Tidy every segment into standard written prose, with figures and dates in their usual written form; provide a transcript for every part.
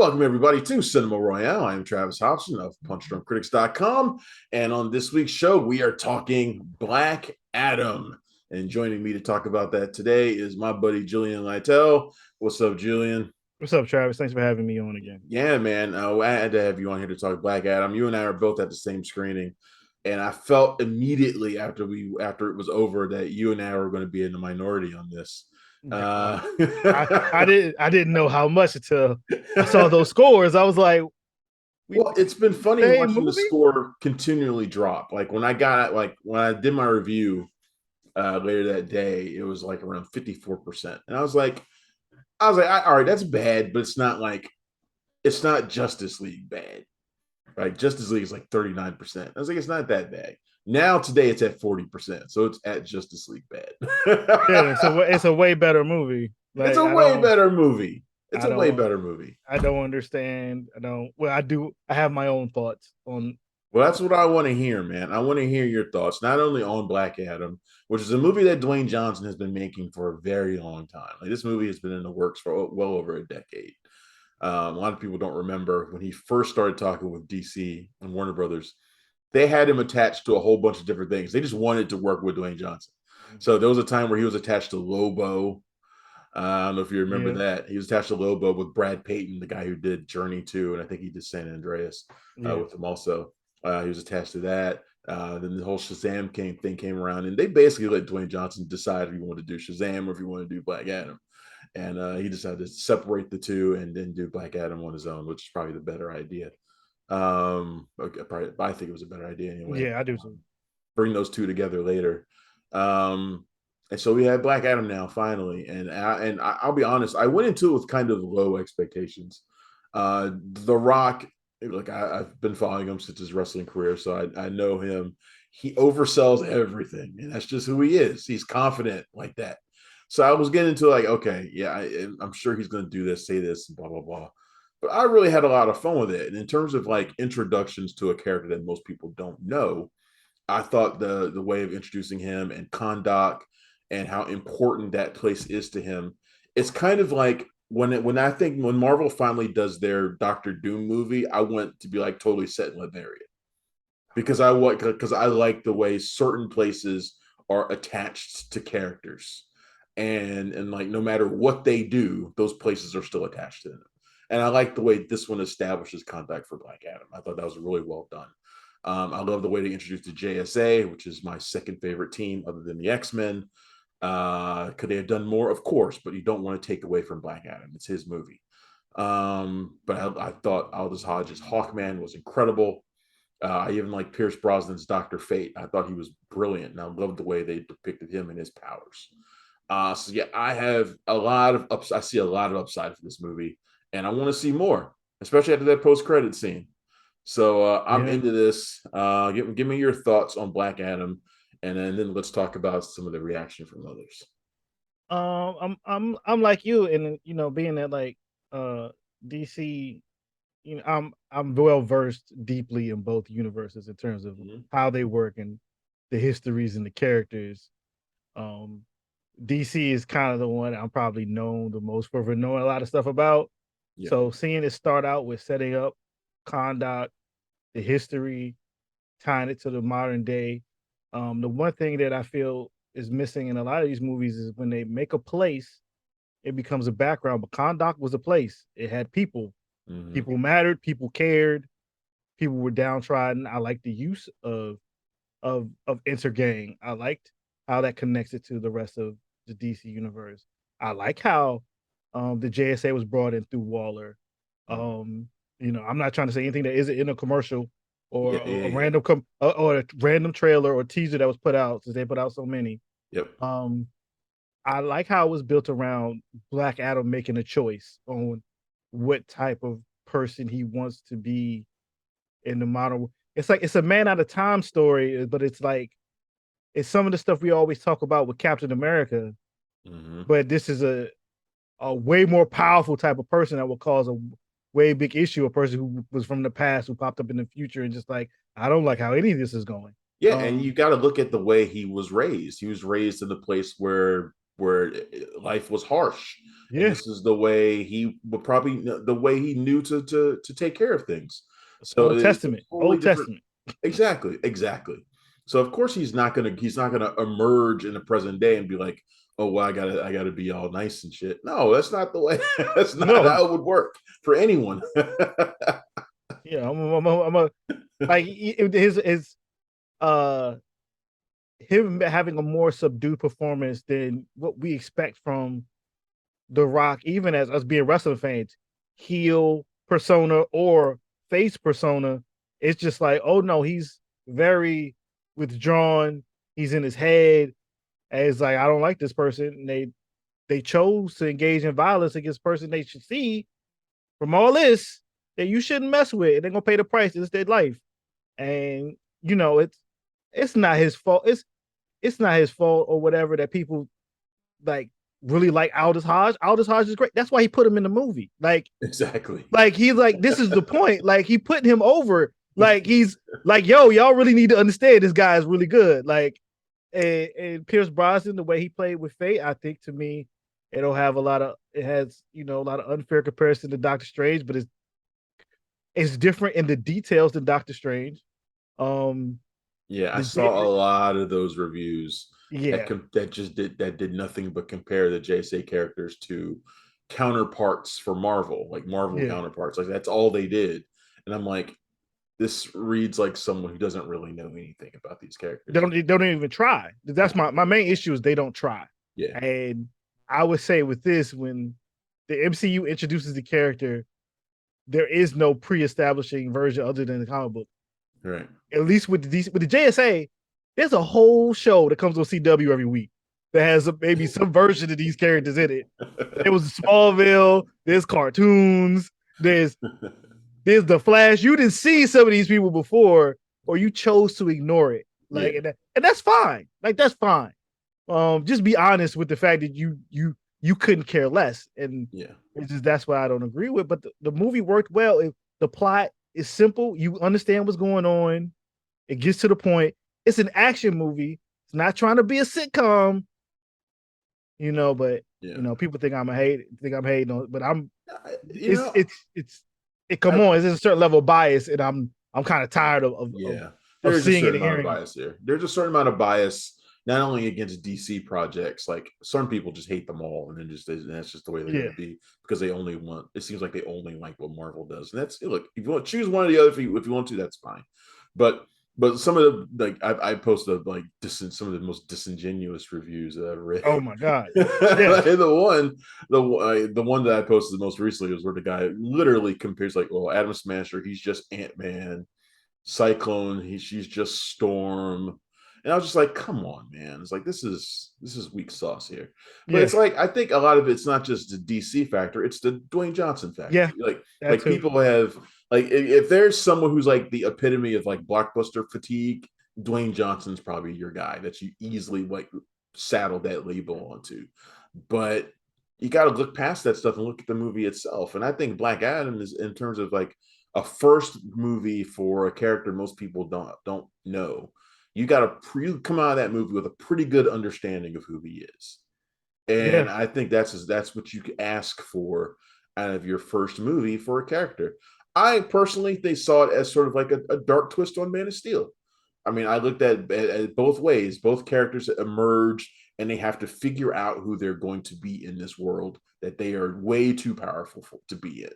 Welcome, everybody, to Cinema Royale. I'm Travis Hobson of PunchdrunkCritics.com. And on this week's show, we are talking Black Adam. And joining me to talk about that today is my buddy, Julian Lytle. What's up, Julian? What's up, Travis? Thanks for having me on again. Yeah, man. I had to have you on here to talk Black Adam. You and I are both at the same screening. And I felt immediately after it was over that you and I were going to be in the minority on this. Uh, I didn't know how much until I saw those scores. I was like, well, it's been funny watching the movie? score continually drop. Like when I did my review later that day, it was like around 54%. And all right, that's bad, but it's not Justice League bad. Right? Justice League is like 39%. I was like, it's not that bad. Now today it's at 40%. So it's at Justice League bad. Yeah, it's a way better movie. Like, it's a way better movie. It's a way better movie. I don't understand. I do. I have my own thoughts on. Well, that's what I want to hear, man. I want to hear your thoughts, not only on Black Adam, which is a movie that Dwayne Johnson has been making for a very long time. Like this movie has been in the works for well over a decade. A lot of people don't remember when he first started talking with DC and Warner Brothers. They had him attached to a whole bunch of different things. They just wanted to work with Dwayne Johnson. So there was a time where he was attached to Lobo. I don't know if you remember that. He was attached to Lobo with Brad Payton, the guy who did Journey 2, and I think he did San Andreas with him also. He was attached to that. Then the whole Shazam thing came around, and they basically let Dwayne Johnson decide if he wanted to do Shazam or if he wanted to do Black Adam. And he decided to separate the two and then do Black Adam on his own, which is probably the better idea. I think it was a better idea anyway. Yeah, I do too. Bring those two together later. And so we have Black Adam now finally, and I'll be honest, I went into it with kind of low expectations. The Rock, like I've been following him since his wrestling career, so I know him. He oversells everything, and that's just who he is. He's confident like that. So I was getting into like, okay, yeah, I'm sure he's going to do this, say this, blah blah blah. But I really had a lot of fun with it. And in terms of like introductions to a character that most people don't know, I thought the way of introducing him and Kondak and how important that place is to him. It's kind of like when I think when Marvel finally does their Doctor Doom movie, I want to be like totally set in Latveria because I like the way certain places are attached to characters, and like no matter what they do, those places are still attached to them. And I like the way this one establishes contact for Black Adam. I thought that was really well done. I love the way they introduced the JSA, which is my second favorite team other than the X-Men. Could they have done more? Of course, but you don't want to take away from Black Adam. It's his movie. But I thought Aldis Hodge's Hawkman was incredible. I even like Pierce Brosnan's Dr. Fate. I thought he was brilliant, and I loved the way they depicted him and his powers. So yeah, I see a lot of upside for this movie, and I want to see more, especially after that post-credit scene. So I'm into this. Give me your thoughts on Black Adam, and then let's talk about some of the reaction from others. I'm like you, and being that like DC, I'm well versed deeply in both universes in terms of how they work and the histories and the characters. DC is kind of the one I'm probably known the most for knowing a lot of stuff about. Yeah. So seeing it start out with setting up Kondak, the history, tying it to the modern day. The one thing that I feel is missing in a lot of these movies is when they make a place, it becomes a background. But Kondak was a place. It had people. Mm-hmm. People mattered. People cared. People were downtrodden. I like the use of Intergang. I liked how that connects it to the rest of the DC universe. I like how the JSA was brought in through Waller. I'm not trying to say anything that isn't in a commercial or a random trailer or teaser that was put out, since they put out so many. Yep. I like how it was built around Black Adam making a choice on what type of person he wants to be in the modern. It's like it's a man out of time story, but it's it's some of the stuff we always talk about with Captain America. Mm-hmm. But this is a way more powerful type of person that will cause a way big issue. A person who was from the past who popped up in the future and just like, I don't like how any of this is going. Yeah, and you got to look at the way he was raised. He was raised in a place where where life was harsh, and Yeah. this is the way he would probably the way he knew to take care of things. So Old it's a Testament. totally Old different. Testament. Exactly. So of course he's not gonna emerge in the present day and be like, oh well, I gotta be all nice and shit. No, that's not the way. That's not No. how it would work for anyone. Yeah, I'm a like his uh him having a more subdued performance than what we expect from The Rock, even as us being wrestling fans, heel persona or face persona. It's just like, oh no, he's very withdrawn. He's in his head. And it's like, I don't like this person. And they chose to engage in violence against the person they should see from all this that you shouldn't mess with. And they're gonna pay the price. It's their life. And it's not his fault. It's not his fault or whatever that people like really like Aldis Hodge. Aldis Hodge is great. That's why he put him in the movie. Exactly. Like he's like, this is the point. Like he put him over. Like he's like, yo, y'all really need to understand this guy is really good. Like, and Pierce Brosnan, the way he played with Fate, I think to me, it has a lot of unfair comparison to Doctor Strange, but it's different in the details than Doctor Strange. Um, Yeah, I the saw a lot of those reviews yeah, that did nothing but compare the JSA characters to counterparts for Marvel, like Marvel yeah. counterparts. Like that's all they did. And I'm like, this reads like someone who doesn't really know anything about these They characters. don't even try. That's my main issue is they don't try. Yeah, And I would say with this, when the MCU introduces the character, there is no pre-establishing version other than the comic book. right. At least with the JSA, there's a whole show that comes on CW every week that has maybe some version of these characters in it. There was Smallville, there's cartoons, there's the Flash. You didn't see some of these people before, or you chose to ignore it. Like, Yeah, and that's fine. Like that's fine. Just be honest with the fact that you couldn't care less, and yeah, it's just that's what I don't agree with. But the movie worked well. The plot is simple. You understand what's going on. It gets to the point. It's an action movie. It's not trying to be a sitcom, But yeah. people think I'm hating on, but I'm. I, you It's know, it's it's it. Come I on, it's a certain level of bias, and I'm kind of tired yeah, of there's a seeing it certain and amount of hearing it. bias here. There's a certain amount of bias not only against DC projects, like some people just hate them all, and then and that's just the way they're going Yeah, to be because they only want. It seems like they only like what Marvel does, and that's look. If you want to choose one or the other, if you want to, that's fine. But some of the like I posted like some of the most disingenuous reviews that I've read. oh my god, yeah, The one that I posted the most recently was where the guy literally compares like, well, Adam Smasher, he's just Ant-Man. Cyclone, she's just Storm. And I was just like, come on, man. It's like this is weak sauce here. But yeah, it's like I think a lot of it's not just the DC factor, it's the Dwayne Johnson factor. yeah, that Like too. people have like if there's someone who's like the epitome of like blockbuster fatigue, Dwayne Johnson's probably your guy that you easily like saddle that label onto. But you got to look past that stuff and look at the movie itself. And I think Black Adam is in terms of like a first movie for a character most people don't know. You got to come out of that movie with a pretty good understanding of who he is, Yeah, and I think that's what you ask for out of your first movie for a character. I personally they saw it as sort of like a dark twist on Man of Steel. I mean, I looked at both ways. Both characters emerge and they have to figure out who they're going to be in this world that they are way too powerful to be in.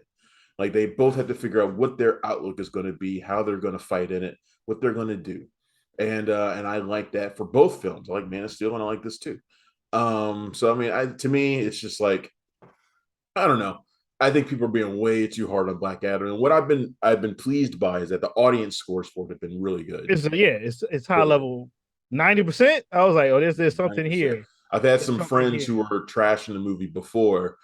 Like they both have to figure out what their outlook is going to be, how they're going to fight in it, what they're going to do, and I like that for both films. I like Man of Steel, and I like this too. So I mean, to me, it's just like I don't know. I think people are being way too hard on Black Adam, and what I've been pleased by is that the audience scores for it have been really good, it's high really good. level. 90%. I was like, oh, there's something 90%. here. I've had There's some something friends here. who were trashing the movie before,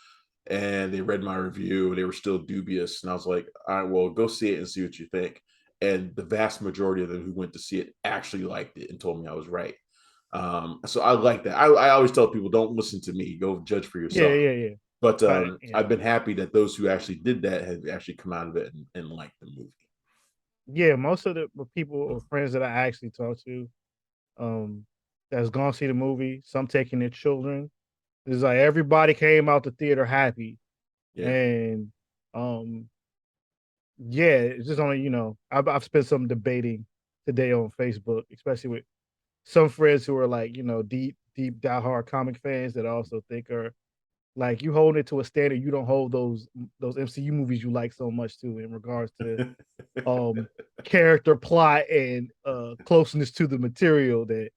and they read my review and they were still dubious. And I was like, all right, well, go see it and see what you think. And the vast majority of them who went to see it actually liked it and told me I was right. So I like that. I always tell people, don't listen to me, go judge for Yeah, yourself. yeah, yeah. But Yeah, I've been happy that those who actually did that have actually come out of it and liked the movie. yeah. Most of the people or friends that I actually talk to, that's gone see the movie. Some taking their children. It's like everybody came out the theater happy, Yeah. and um, yeah, it's just only I've spent some debating today on Facebook, especially with some friends who are like deep diehard comic fans that I also think are like you hold it to a standard you don't hold those MCU movies you like so much too in regards to um character plot and closeness to the material that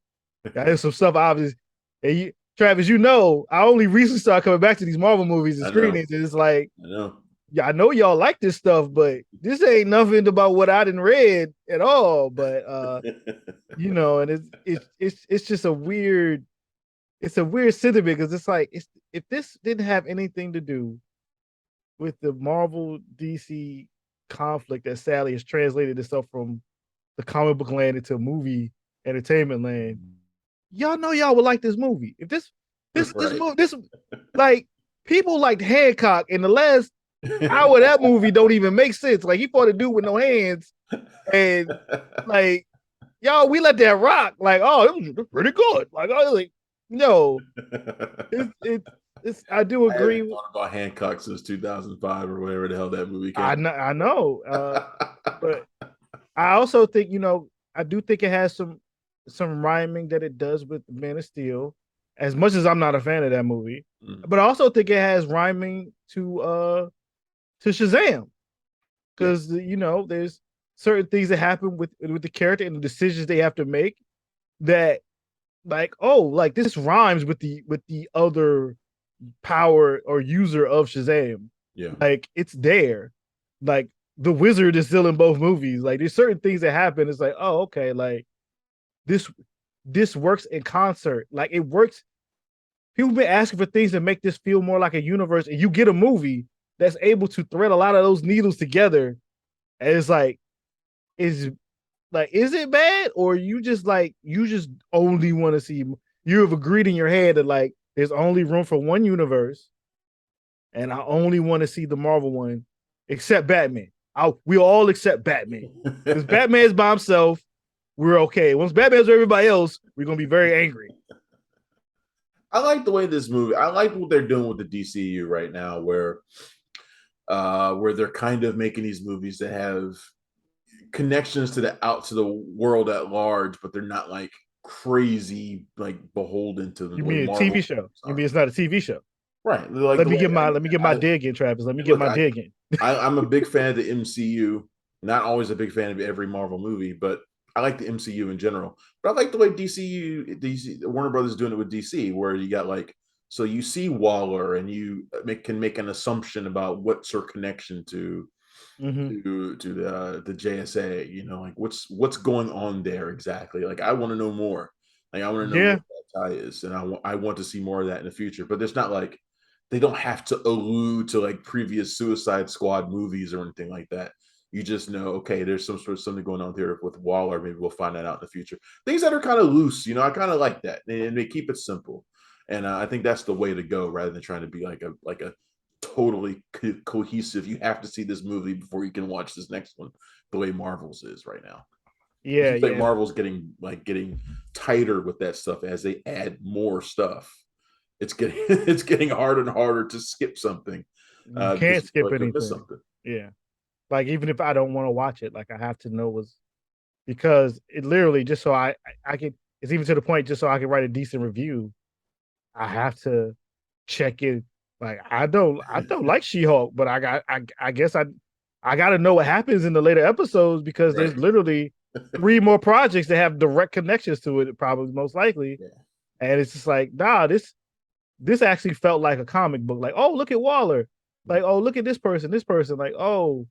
there's some stuff obvious. And Travis, I only recently started coming back to these Marvel movies and I know. screenings, and it's like, I know. yeah, I know y'all like this stuff, but this ain't nothing about what I didn't read at all. But and it's just it's a weird sentiment because it's like if this didn't have anything to do with the Marvel DC conflict that sadly has translated itself from the comic book land into movie entertainment land, y'all know y'all would like this movie. If this Right. movie, this like people liked Hancock in the last hour of that movie don't even make sense. Like he fought a dude with no hands, and like y'all, we let that rock. Like, oh, it was pretty good. Like, I was like, no, it's. I do I agree. haven't thought about Hancock since 2005 or whatever the hell that movie came I know. But I also think I do think it has some rhyming that it does with Man of Steel. As much as I'm not a fan of that movie, but I also think it has rhyming to Shazam because there's certain things that happen with the character and the decisions they have to make that like this rhymes with the other power or user of Shazam. Yeah. Like it's there. Like the wizard is still in both movies. Like there's certain things that happen. It's like, oh, okay, like this works in concert. Like it works. People have been asking for things to make this feel more like a universe, and you get a movie that's able to thread a lot of those needles together. And it's like, is it bad? Or you just only want to see you have agreed in your head that like there's only room for one universe, and I only want to see the Marvel one, except Batman. We all accept Batman. Because Batman's by himself, we're okay. Once Batman's with everybody else, we're gonna be very angry. I like the way this movie. I like what they're doing with the DCU right now, where they're kind of making these movies that have connections to the world at large, but they're not like crazy, like beholden to the You way mean a Marvel TV show? You mean it's not a TV show? right? Like let me get my dig in, Travis. Let me get my dig in. I'm a big fan of the MCU. Not always a big fan of every Marvel movie, but I like the MCU in general. But I like the way DC Warner Brothers is doing it with DC, where you got like so you see Waller and you can make an assumption about what's her connection to the JSA. You know, like what's going on there exactly. Like I want to know more. Like I want to know what that tie is, and I want to see more of that in the future. But there's not like they don't have to allude to like previous Suicide Squad movies or anything like that. You just know, okay, there's some sort of something going on here with Waller. Maybe we'll find that out in the future. Things that are kind of loose, I kind of like that, and they keep it simple. And I think that's the way to go, rather than trying to be like a totally cohesive. You have to see this movie before you can watch this next one. The way Marvel's is right now. Yeah, I think Marvel's getting tighter with that stuff as they add more stuff. It's getting harder and harder to skip something. You can't skip anything. Something. Yeah, like even if I don't want to watch it, like I have to know because it literally just so I can. It's even to the point just so I can write a decent review. I have to check in. Like I don't like She-Hulk, but I guess I got to know what happens in the later episodes because there's literally 3 more projects that have direct connections to it, probably most likely. Yeah. And it's just like, nah, this actually felt like a comic book. Like, oh, look at Waller. Like, oh, look at this person. Like, oh,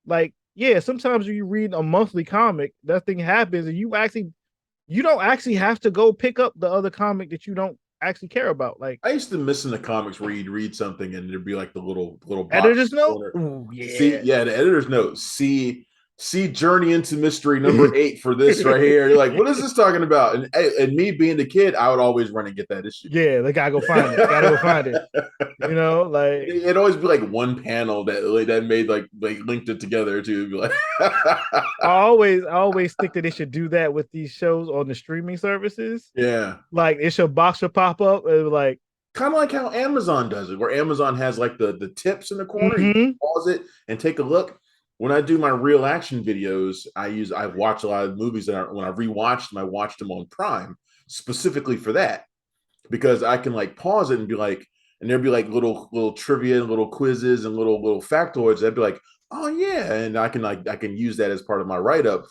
like, yeah, sometimes when you read a monthly comic, that thing happens and you don't actually have to go pick up the other comic that you don't actually care about. Like I used to miss in the comics where you'd read something and there'd be like the little box editor's note. Ooh, yeah. The editor's note. See Journey into Mystery number 8 for this right here. You're like, what is this talking about? And me being the kid, I would always run and get that issue. Yeah, they gotta go find it. Gotta go find it. Like it'd always be like one panel that made like linked it together too. Be like, I always think that they should do that with these shows on the streaming services. Yeah, like box should pop up and like kind of like how Amazon does it, where Amazon has like the tips in the corner. You Mm-hmm. pause it and take a look. When I do my real action videos, I've watched a lot of movies that when I rewatched them, I watched them on Prime specifically for that because I can like pause it and be like, and there'd be like little trivia and little quizzes and little factoids. I'd be like, oh yeah, and I can use that as part of my write up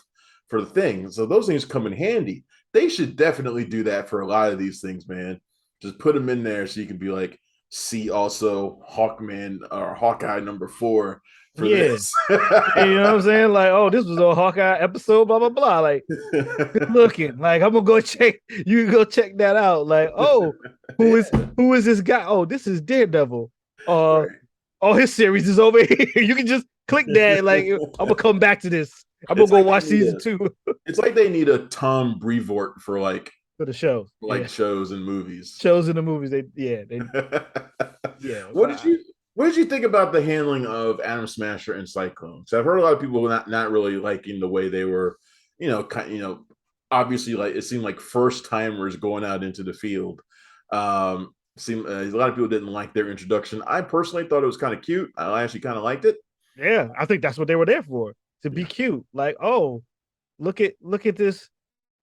for the thing. So those things come in handy. They should definitely do that for a lot of these things, man. Just put them in there so you can be like, see also Hawkman or Hawkeye #4 for Yeah. this. You know what I'm saying? Like, oh, this was a Hawkeye episode, blah blah blah. Like, good looking. Like, I'm gonna go check. You can go check that out. Like, oh, Yeah. who is this guy? Oh, this is Daredevil. Uh, Right. oh, his series is over here. You can just click that. Like, I'm gonna come back to this. I'm gonna It's go like watch season 2 it's like they need a Tom Brevoort for the show. for like Yeah, shows and movies. shows in the movies. They yeah. What did you think about the handling of Adam Smasher and Cyclone? So I've heard a lot of people not really liking the way they were, obviously like it seemed like first timers going out into the field. Seemed a lot of people didn't like their introduction. I personally thought it was kind of cute. I actually kind of liked it. Yeah, I think that's what they were there for, to be Yeah. cute. Like, oh, look at this.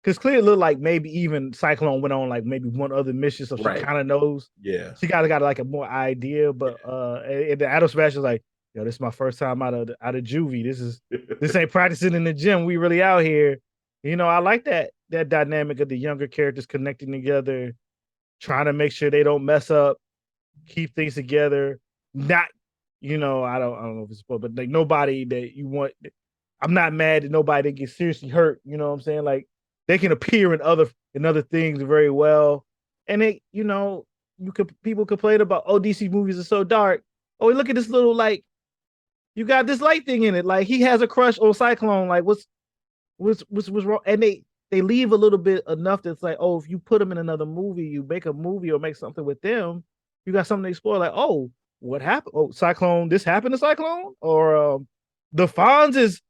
Because clearly it looked like maybe even Cyclone went on like maybe one other mission, so she Right. kind of knows. Yeah. She kind of got like a more idea. But and the Adam Smash is like, yo, this is my first time out of juvie. This ain't practicing in the gym. We really out here. I like that dynamic of the younger characters connecting together, trying to make sure they don't mess up, keep things together. Not, I don't know if it's supposed, but like nobody that you want. I'm not mad at nobody that gets seriously hurt. You know what I'm saying? Like they can appear in other things very well. And people complain about, oh, DC movies are so dark. Oh, look at this little like you got this light thing in it. Like he has a crush on Cyclone. Like what's wrong? And they leave a little bit enough that's like, oh, if you put them in another movie, you make a movie or make something with them, you got something to explore. Like, oh, what happened? Oh, Cyclone, this happened to Cyclone? Or the Fonz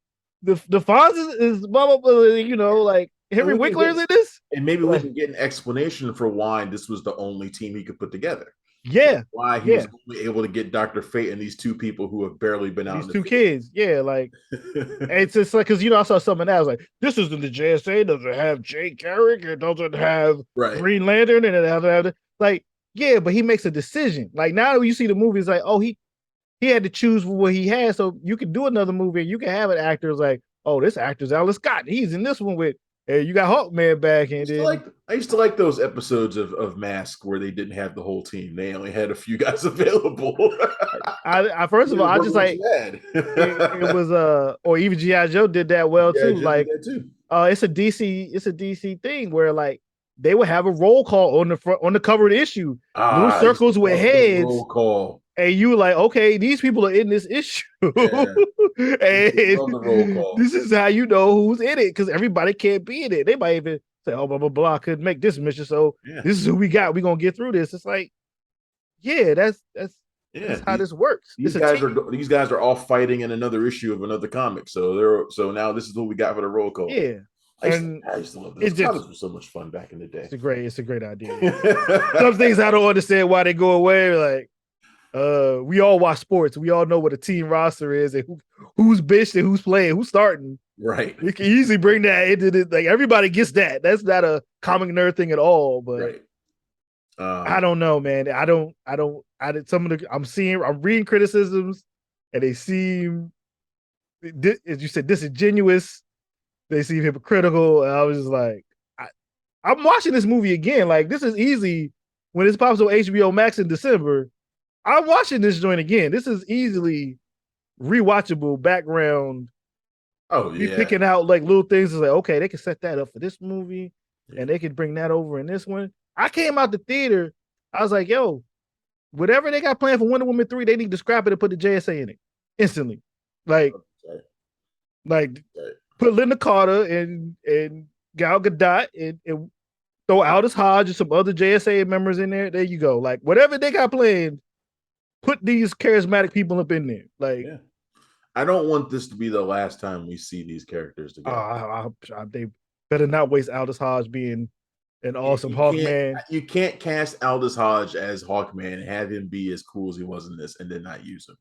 the Fonz is blah blah blah, like Henry Winkler is in this? And maybe we Like, can get an explanation for why this was the only team he could put together. yeah. Why he was only able to get Dr. Fate and these two people who have barely been out. These two kids, yeah, like it's just like because I saw something else like this isn't the JSA, doesn't have Jay Carrick, it doesn't have Green Lantern, and it doesn't have like yeah, but he makes a decision. Like now you see the movies, like oh he had to choose what he had, so you can do another movie. You can have an actor like oh this actor's Aldis Scott, he's in this one with. And you got Hawkman back, and I used to like those episodes of Mask where they didn't have the whole team; they only had a few guys available. I first of all, I just like it was or even GI Joe did that well too. Like it's a DC thing where like they would have a roll call on the front on the cover of the issue, little circles with heads. Roll call. And you were like, okay, these people are in this issue. Yeah. And this is how you know who's in it, because everybody can't be in it. They might even say, oh, blah, blah, blah, I couldn't make this mission. So this is who we got. We're gonna get through this. It's like, yeah, that's how this works. These guys are all fighting in another issue of another comic. So now this is what we got for the roll call. Yeah. I used to love this. Comics were so much fun back in the day. It's a great idea. Some things I don't understand why they go away. Like, we all watch sports. We all know what a team roster is and who's benched and who's playing, who's starting. Right. You can easily bring that into this. Like everybody gets that. That's not a comic nerd thing at all. But I don't know, man. I'm reading criticisms and they seem, as you said, disingenuous. They seem hypocritical. And I was just like, I'm watching this movie again. Like this is easy when it pops on HBO Max in December. I'm watching this joint again. This is easily rewatchable background. Oh yeah, you're picking out like little things. It's like okay, they can set that up for this movie, and they can bring that over in this one. I came out the theater. I was like, yo, whatever they got planned for Wonder Woman 3, they need to scrap it and put the JSA in it instantly. Like put Linda Carter and Gal Gadot and throw Aldis Hodge and some other JSA members in there. There you go. Like whatever they got planned. Put these charismatic people up in there. Like, I don't want this to be the last time we see these characters together. They better not waste Aldis Hodge being an awesome Hawkman. You can't cast Aldis Hodge as Hawkman and have him be as cool as he was in this and then not use him.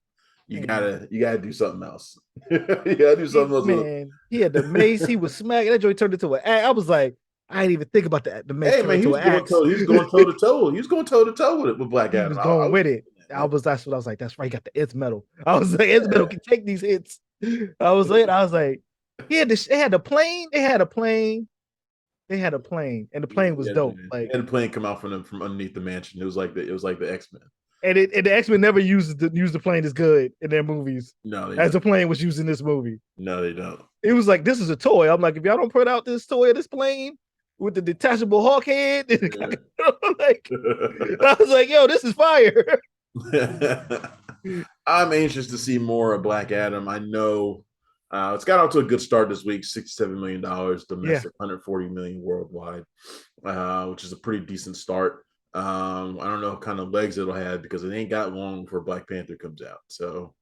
You gotta do something else. You gotta do something else. Man, he had the mace. He was smacking. That joint turned into an axe. I was like, I didn't even think about the mace turning into an axe. He was going toe to toe. He was going toe to toe with Black Adam. He was going with it. That's what I was like. That's right. He got the It's metal. I was like, It's metal can take these hits. I was like, they had a plane, and the plane was dope. Like, and the plane come out from underneath the mansion. It was like the X-Men. And the X-Men never used the plane as good in their movies. No, as the plane was used in this movie. No, they don't. It was like, this is a toy. I'm like, if y'all don't put out this toy of this plane with the detachable hawk head, like, I was like, yo, this is fire. I'm anxious to see more of Black Adam. I know it's got out to a good start this week, $67 million domestic, 140 million worldwide, which is a pretty decent start. I don't know what kind of legs it'll have because it ain't got long before Black Panther comes out. So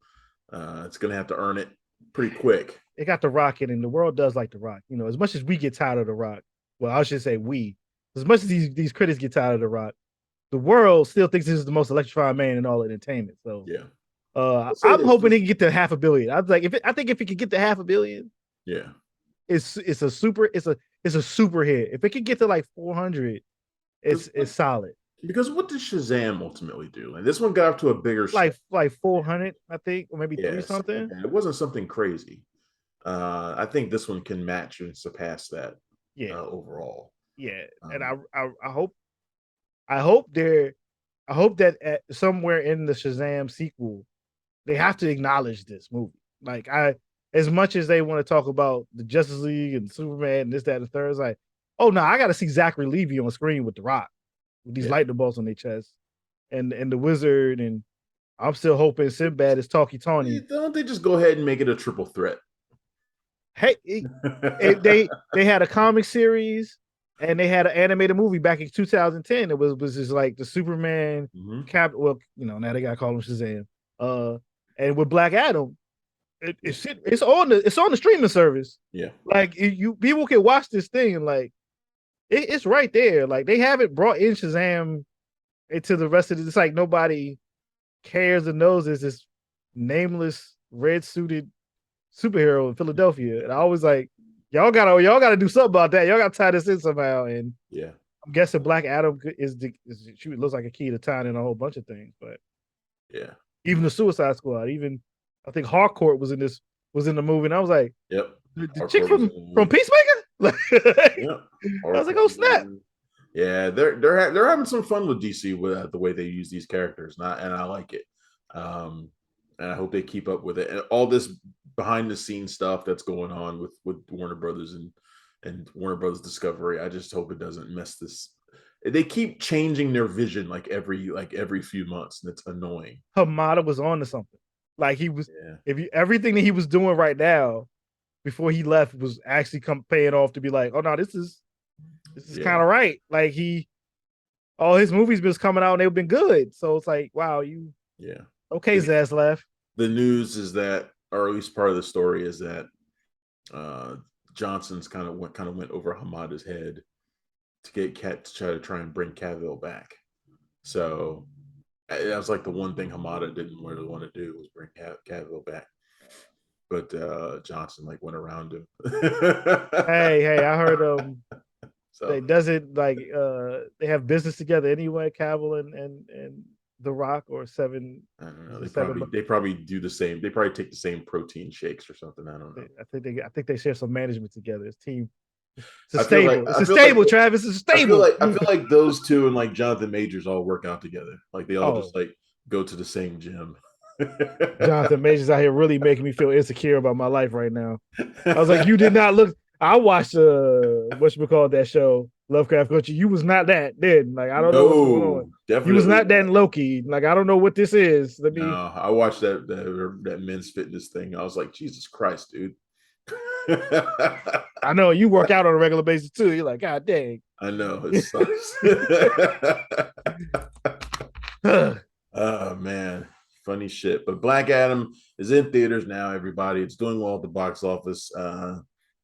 it's going to have to earn it pretty quick. It got The Rock in, and the world does like The Rock. You know, as much as we get tired of The Rock, well, I should say as much as these critics get tired of The Rock, the world still thinks this is the most electrifying man in all entertainment. So yeah, I'm hoping he can get to $500 million. I was like, I think if he could get to $500 million, yeah, it's a super hit. If it could get to like 400, it's solid. Because what did Shazam ultimately do? And this one got up to a bigger like 400, I think, or maybe 3 something. It wasn't something crazy. I think this one can match and surpass that. Yeah, overall. Yeah, and I hope that at somewhere in the Shazam sequel, they have to acknowledge this movie. Like, as much as they want to talk about the Justice League and Superman and this, that, and the third, it's like, oh no, I got to see Zachary Levi on screen with The Rock, with these lightning bolts on their chest, and the Wizard, and I'm still hoping Sinbad is Talkie Tawny. Don't they just go ahead and make it a triple threat? Hey, they had a comic series and they had an animated movie back in 2010. It was just like the Superman cap. Well, you know, now they gotta call him Shazam. And with Black Adam, it's on the streaming service. Yeah, like people can watch this thing and like it's right there. Like, they haven't brought in Shazam into the rest of it. It's like nobody cares or knows there's this nameless red suited superhero in Philadelphia, and I always like, y'all gotta do something about that. Y'all gotta tie this in somehow. And yeah, I'm guessing Black Adam she looks like a key to tying in a whole bunch of things. But yeah, even the Suicide Squad, even I think Harcourt was in the movie, and I was like, yep, the chick from Peacemaker. Yeah, I was like, oh snap. Yeah, they're having some fun with DC with the way they use these characters, and I like it. And I hope they keep up with it. And all this behind the scenes stuff that's going on with Warner Brothers and Warner Brothers Discovery, I just hope it doesn't mess this. They keep changing their vision like every few months, and it's annoying. Hamada was on to something. Like, he was, everything that he was doing right now before he left was actually paying off to be like, oh no, this is kind of right. Like, all his movies been coming out and they've been good. So it's like, wow, okay, Zaslav. The news is that, or at least part of the story is that Johnson's kind of went over Hamada's head to try and bring Cavill back. So that was like the one thing Hamada didn't really want to do, was bring Cavill back. But Johnson went around him. hey, I heard so they have business together anyway, Cavill and The Rock, or Seven. I don't know. They probably do the same. They probably take the same protein shakes or something. I don't know. I think they share some management together. It's team. It's stable, Travis. It's stable. I feel like those two and Jonathan Majors all work out together. Like, they all just go to the same gym. Jonathan Majors out here really making me feel insecure about my life right now. I was like, you did not look. I watched that show, Lovecraft Country. You was not that then. Like, I don't know what's going on. Definitely. You was not that in Loki. Like, I don't know what this is. No, I watched that men's fitness thing. I was like, Jesus Christ, dude. I know you work out on a regular basis too. You're like, God dang. I know, it sucks. Oh man, funny shit. But Black Adam is in theaters now, everybody. It's doing well at the box office.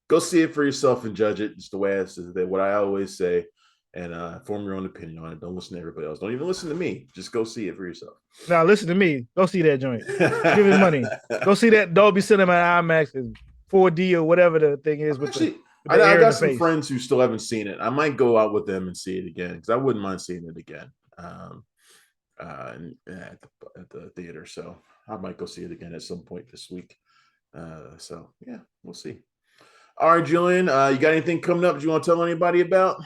Go see it for yourself and judge it. It's the way what I always say. and form your own opinion on it. Don't listen to everybody else. Don't even listen to me. Just go see it for yourself. Now listen to me. Go see that joint. Give it money. Go see that Dolby Cinema IMAX and 4D or whatever the thing is with Actually, the I air in got the some face. friends who still haven't seen it. I might go out with them and see it again because I wouldn't mind seeing it again at the theater. So I might go see it again at some point this week. So yeah, we'll see. All right, Julian, you got anything coming up that you want to tell anybody about?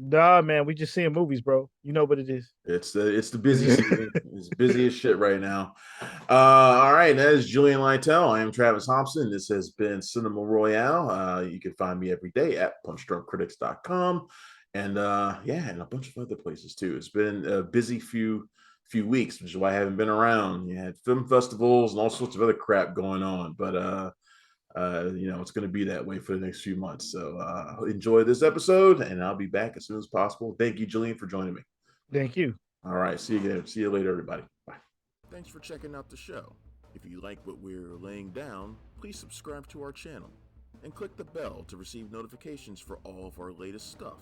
Nah, man, we just seeing movies, bro. You know what it is. It's the busy season. It's busy as shit right now. All right, that is Julian Lytle. I am Travis Thompson. This has been Cinema Royale. You can find me every day at punchdrunkcritics.com and and a bunch of other places too. It's been a busy few weeks, which is why I haven't been around. You had film festivals and all sorts of other crap going on, but it's going to be that way for the next few months. So enjoy this episode, and I'll be back as soon as possible. Thank you, Julian, for joining me. Thank you. All right. See you again. See you later, everybody. Bye. Thanks for checking out the show. If you like what we're laying down, please subscribe to our channel and click the bell to receive notifications for all of our latest stuff.